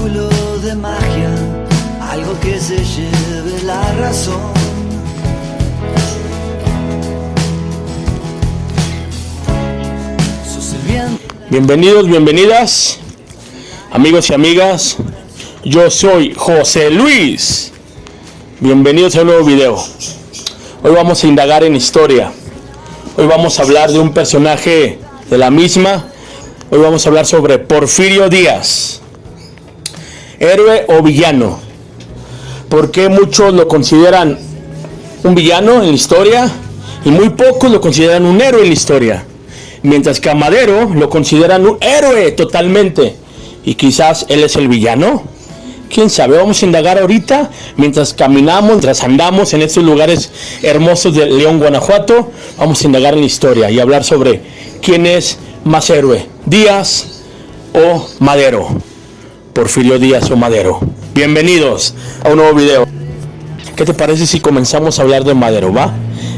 espectáculo de magia, algo que se lleve la razón. Sos el viento. Bienvenidos, bienvenidas, amigos y amigas. Yo soy José Luis. Bienvenidos a un nuevo video. Hoy vamos a indagar en historia. Hoy vamos a hablar de un personaje de la misma. Hoy vamos a hablar sobre Porfirio Díaz. ¿Héroe o villano? ¿Por qué muchos lo consideran un villano en la historia y muy pocos lo consideran un héroe en la historia? Mientras que a Madero lo consideran un héroe totalmente. Y quizás él es el villano. ¿Quién sabe? Vamos a indagar ahorita mientras caminamos, mientras andamos en estos lugares hermosos de León, Guanajuato. Vamos a indagar en la historia y hablar sobre quién es más héroe, Díaz o Madero. Porfirio Díaz o Madero. Bienvenidos a un nuevo video. ¿Qué te parece si comenzamos a hablar de Madero, va?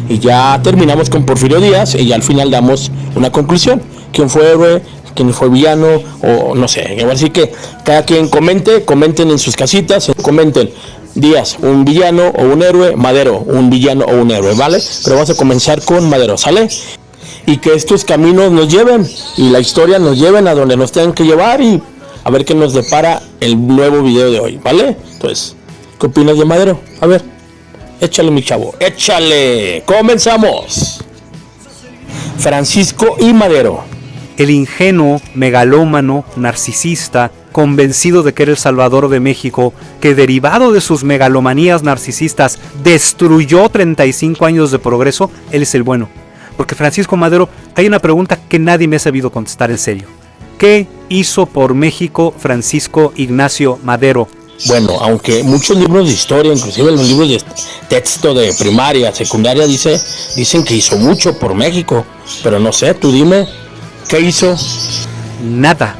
Y ya terminamos con Porfirio Díaz y ya al final damos una conclusión. ¿Quién fue héroe? ¿Quién fue villano? O no sé. Así que cada quien comenten en sus casitas, comenten Díaz, un villano o un héroe, Madero, un villano o un héroe, ¿vale? Pero vamos a comenzar con Madero, ¿sale? Y que estos caminos nos lleven y la historia nos lleven a donde nos tengan que llevar y a ver qué nos depara el nuevo video de hoy, ¿vale? Entonces, ¿qué opinas de Madero? A ver, échale mi chavo, échale. Comenzamos. Francisco y Madero. El ingenuo, megalómano, narcisista, convencido de que era el salvador de México, que derivado de sus megalomanías narcisistas destruyó 35 años de progreso, él es el bueno. Porque Francisco Madero, hay una pregunta que nadie me ha sabido contestar en serio. ¿Qué hizo por México Francisco Ignacio Madero? Bueno, aunque muchos libros de historia, inclusive los libros de texto de primaria, secundaria, dicen que hizo mucho por México. Pero no sé, tú dime, ¿qué hizo? Nada.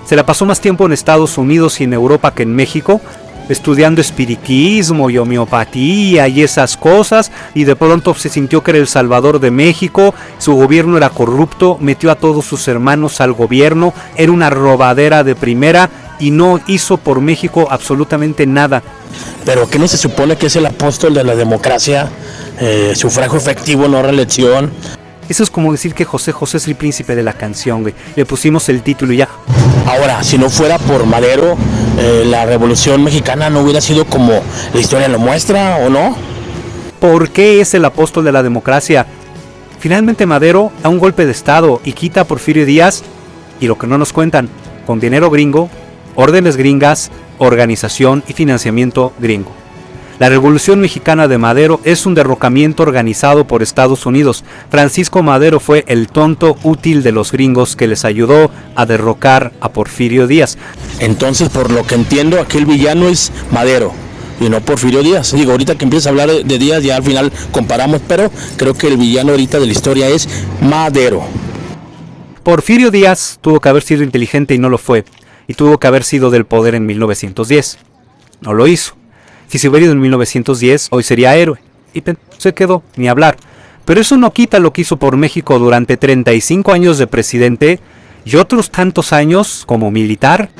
Se la pasó más tiempo en Estados Unidos y en Europa que en México, estudiando espiritismo y homeopatía y esas cosas, y de pronto se sintió que era el salvador de México, su gobierno era corrupto, metió a todos sus hermanos al gobierno, era una robadera de primera y no hizo por México absolutamente nada. ¿Pero qué no se supone que es el apóstol de la democracia? Sufragio efectivo, no reelección. Eso es como decir que José es el príncipe de la canción, güey. Le pusimos el título y ya. Ahora, si no fuera por Madero, la Revolución Mexicana no hubiera sido como la historia lo muestra, ¿o no? ¿Por qué es el apóstol de la democracia? Finalmente Madero da un golpe de estado y quita a Porfirio Díaz, y lo que no nos cuentan, con dinero gringo, órdenes gringas, organización y financiamiento gringo. La Revolución Mexicana de Madero es un derrocamiento organizado por Estados Unidos. Francisco Madero fue el tonto útil de los gringos que les ayudó a derrocar a Porfirio Díaz. Entonces, por lo que entiendo, aquí el villano es Madero y no Porfirio Díaz. Digo, ahorita que empieza a hablar de Díaz, ya al final comparamos, pero creo que el villano ahorita de la historia es Madero. Porfirio Díaz tuvo que haber sido inteligente y no lo fue. Y tuvo que haber sido del poder en 1910. No lo hizo. Si se hubiera ido en 1910, hoy sería héroe. Y se quedó, ni hablar. Pero eso no quita lo que hizo por México durante 35 años de presidente y otros tantos años como militar.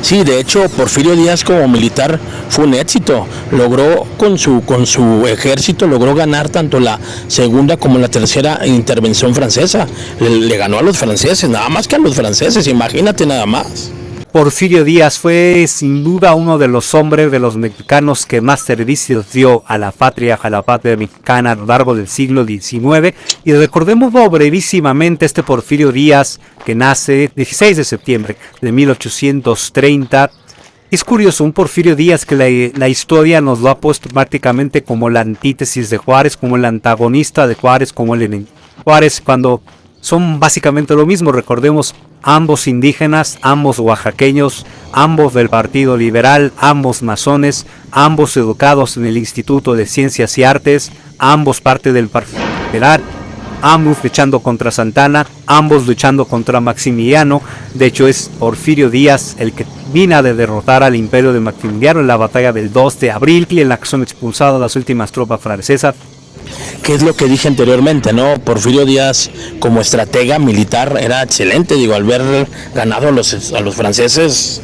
Sí, de hecho, Porfirio Díaz como militar fue un éxito. Logró con su ejército, logró ganar tanto la segunda como la tercera intervención francesa. Le ganó a los franceses, nada más que a los franceses, imagínate nada más. Porfirio Díaz fue sin duda uno de los hombres de los mexicanos que más servicios dio a la patria mexicana a lo largo del siglo XIX. Y recordémoslo brevísimamente, este Porfirio Díaz, que nace 16 de septiembre de 1830. Es curioso, un Porfirio Díaz que la historia nos lo ha puesto prácticamente como la antítesis de Juárez, como el antagonista de Juárez, como el Juárez, cuando son básicamente lo mismo. Recordemos, ambos indígenas, ambos oaxaqueños, ambos del Partido Liberal, ambos masones, ambos educados en el Instituto de Ciencias y Artes, ambos parte del Partido Liberal, ambos luchando contra Santana, ambos luchando contra Maximiliano. De hecho, es Porfirio Díaz el que vino de derrotar al imperio de Maximiliano en la batalla del 2 de abril, en la que son expulsadas las últimas tropas francesas. ¿Qué es lo que dije anteriormente, no? Porfirio Díaz como estratega militar era excelente, digo, al ver ganado a los franceses.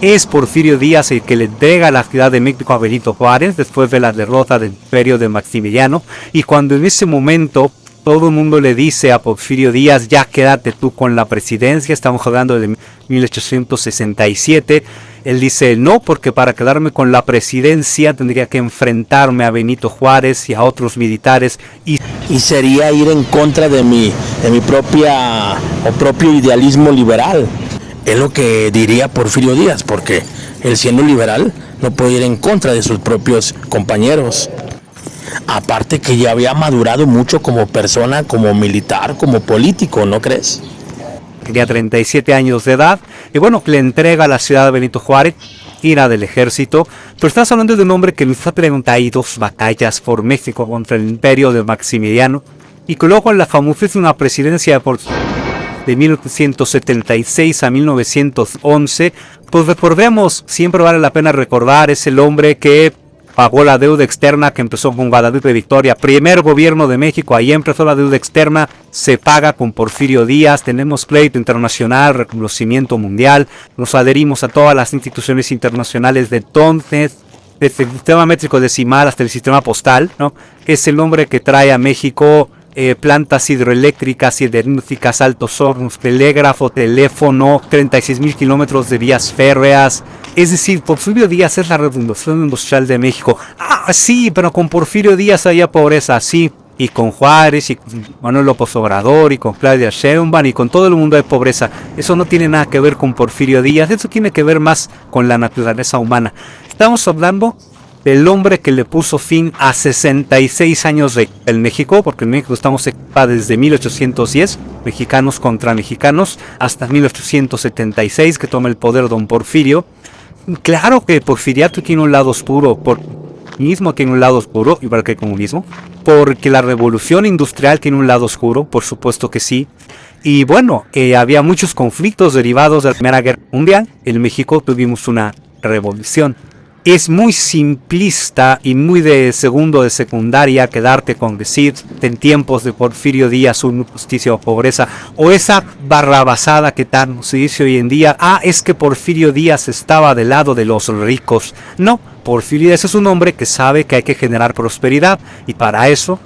Es Porfirio Díaz el que le entrega la Ciudad de México a Benito Juárez después de la derrota del imperio de Maximiliano, y cuando en ese momento todo el mundo le dice a Porfirio Díaz, ya quédate tú con la presidencia, estamos hablando de 1867, él dice no, porque para quedarme con la presidencia tendría que enfrentarme a Benito Juárez y a otros militares, y sería ir en contra de mi propio idealismo liberal. Es lo que diría Porfirio Díaz, porque él, siendo liberal, no puede ir en contra de sus propios compañeros. Aparte que ya había madurado mucho como persona, como militar, como político, ¿no crees? Tenía 37 años de edad, y bueno, le entrega la ciudad a Benito Juárez, ira del ejército, pero estás hablando de un hombre que hizo 32 batallas por México contra el imperio de Maximiliano, y que luego en la famosísima presidencia de 1876 a 1911, pues recordemos, siempre vale la pena recordar, es el hombre que pagó la deuda externa que empezó con Guadalupe Victoria, primer gobierno de México, ahí empezó la deuda externa, se paga con Porfirio Díaz, tenemos pleito internacional, reconocimiento mundial, nos adherimos a todas las instituciones internacionales de entonces, desde el sistema métrico decimal hasta el sistema postal, ¿no? Es el hombre que trae a México plantas hidroeléctricas, siderúrgicas, altos hornos, telégrafo, teléfono, 36,000 kilómetros de vías férreas. Es decir, Porfirio Díaz es la revolución industrial de México. Ah, sí, pero con Porfirio Díaz había pobreza, sí. Y con Juárez, y con Manuel López Obrador, y con Claudia Sheinbaum, y con todo el mundo hay pobreza. Eso no tiene nada que ver con Porfirio Díaz, eso tiene que ver más con la naturaleza humana. Estamos hablando del hombre que le puso fin a 66 años de en México, porque en México estamos desde 1810, mexicanos contra mexicanos, hasta 1876, que toma el poder don Porfirio. Claro que Porfiriato tiene un lado oscuro, mismo tiene un lado oscuro, igual que el comunismo, porque la revolución industrial tiene un lado oscuro, por supuesto que sí. Y bueno, había muchos conflictos derivados de la Primera Guerra Mundial. En México tuvimos una revolución. Es muy simplista y muy de segundo de secundaria quedarte con decir en tiempos de Porfirio Díaz hubo justicia o pobreza, o esa barrabasada que tan se dice hoy en día, es que Porfirio Díaz estaba del lado de los ricos. No, Porfirio Díaz es un hombre que sabe que hay que generar prosperidad, y para eso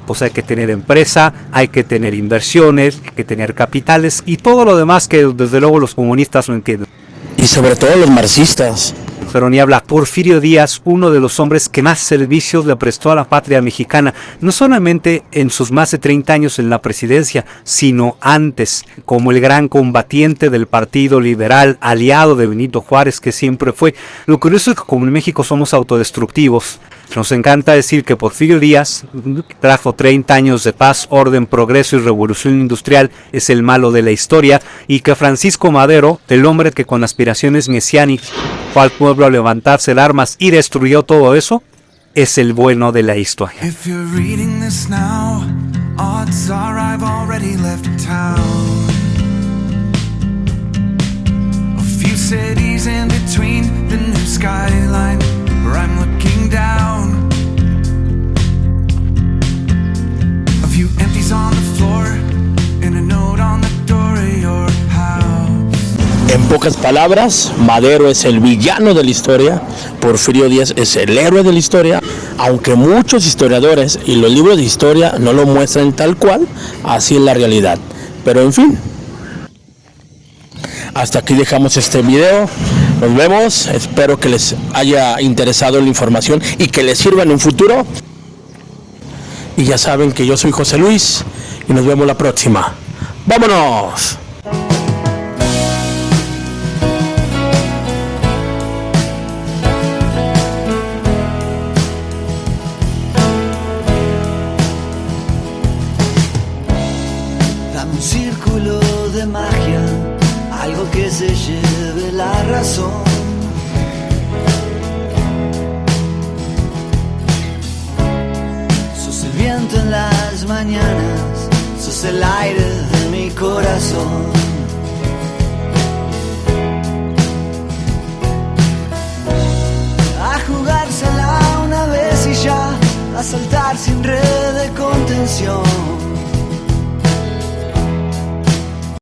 pues hay que tener empresa, hay que tener inversiones, hay que tener capitales y todo lo demás que desde luego los comunistas no entienden. Y sobre todo los marxistas. Pero ni habla. Porfirio Díaz, uno de los hombres que más servicios le prestó a la patria mexicana, no solamente en sus más de 30 años en la presidencia, sino antes, como el gran combatiente del Partido Liberal, aliado de Benito Juárez, que siempre fue. Lo curioso es que como en México somos autodestructivos, nos encanta decir que Porfirio Díaz trajo 30 años de paz, orden, progreso y revolución industrial, es el malo de la historia, y que Francisco Madero, el hombre que con aspiraciones mesiánicas fue al pueblo a levantarse en armas y destruyó todo eso, es el bueno de la historia. If you're reading this now, odds are I've already left town. A few cities in between the new skyline where I'm looking down. A few empties on the floor and a note on the door of your house. En pocas palabras, Madero es el villano de la historia, Porfirio Díaz es el héroe de la historia, aunque muchos historiadores y los libros de historia no lo muestran tal cual, así es la realidad. Pero en fin, hasta aquí dejamos este video, nos vemos, espero que les haya interesado la información y que les sirva en un futuro. Y ya saben que yo soy José Luis y nos vemos la próxima. ¡Vámonos! Un círculo de magia, algo que se lleve la razón. Sos el viento en las mañanas, sos el aire de mi corazón. A jugársela una vez y ya, a saltar sin red de contención.